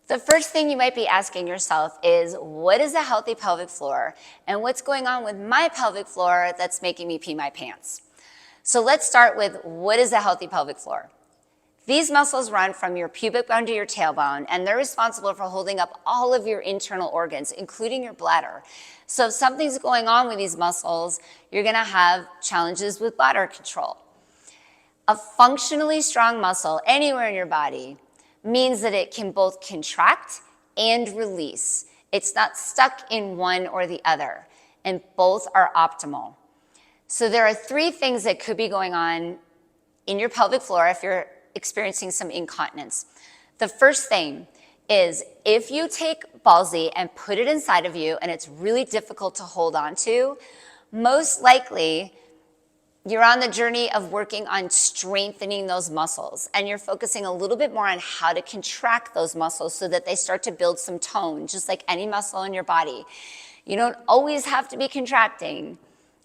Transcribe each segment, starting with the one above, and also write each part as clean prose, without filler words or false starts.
The first thing you might be asking yourself is, what is a healthy pelvic floor? And what's going on with my pelvic floor that's making me pee my pants? So let's start with, what is a healthy pelvic floor? These muscles run from your pubic bone to your tailbone, and they're responsible for holding up all of your internal organs, including your bladder. So if something's going on with these muscles, you're gonna have challenges with bladder control. A functionally strong muscle anywhere in your body means that it can both contract and release. It's not stuck in one or the other, and both are optimal. So there are three things that could be going on in your pelvic floor if you're experiencing some incontinence. The first thing is, if you take ballsy and put it inside of you and it's really difficult to hold on to, most likely you're on the journey of working on strengthening those muscles, and you're focusing a little bit more on how to contract those muscles so that they start to build some tone, just like any muscle in your body. You don't always have to be contracting.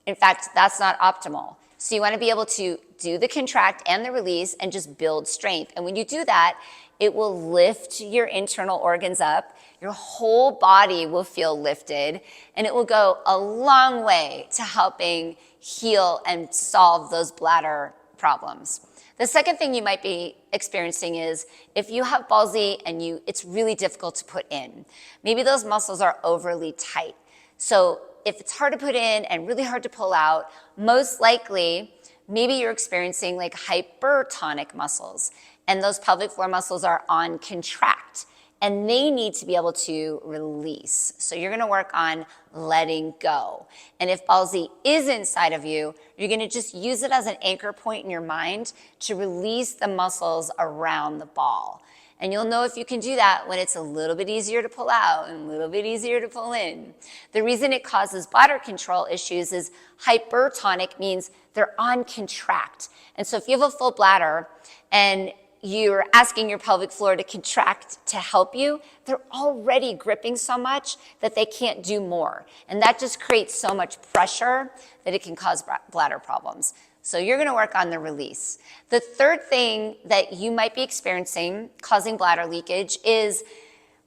In fact, that's not optimal. So you want to be able to do the contract and the release and just build strength. And when you do that, it will lift your internal organs up. Your whole body will feel lifted, and it will go a long way to helping heal and solve those bladder problems. The second thing you might be experiencing is, if you have ballsy and it's really difficult to put in. Maybe those muscles are overly tight. So if it's hard to put in and really hard to pull out, most likely, maybe you're experiencing like hypertonic muscles, and those pelvic floor muscles are on contract, and they need to be able to release. So you're gonna work on letting go. And if ballsy is inside of you, you're gonna just use it as an anchor point in your mind to release the muscles around the ball. And you'll know if you can do that when it's a little bit easier to pull out and a little bit easier to pull in. The reason it causes bladder control issues is hypertonic means they're on contract. And so if you have a full bladder and you're asking your pelvic floor to contract to help you, they're already gripping so much that they can't do more. And that just creates so much pressure that it can cause bladder problems. So you're gonna work on the release. The third thing that you might be experiencing causing bladder leakage is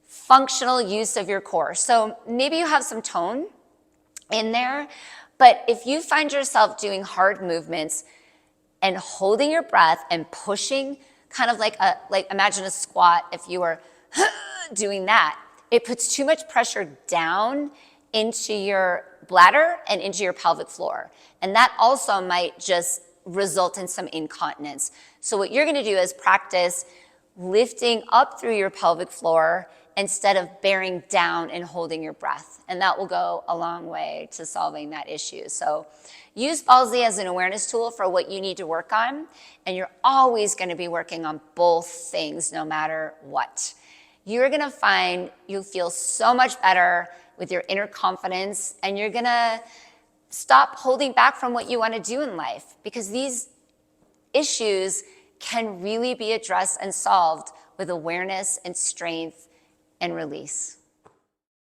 functional use of your core. So maybe you have some tone in there, but if you find yourself doing hard movements and holding your breath and pushing, kind of like imagine a squat, if you were doing that, it puts too much pressure down into your bladder and into your pelvic floor. And that also might just result in some incontinence. So what you're gonna do is practice lifting up through your pelvic floor instead of bearing down and holding your breath. And that will go a long way to solving that issue. So use ballsy as an awareness tool for what you need to work on, and you're always gonna be working on both things no matter what. You're gonna find you feel so much better with your inner confidence, and you're gonna stop holding back from what you wanna do in life, because these issues can really be addressed and solved with awareness and strength and release.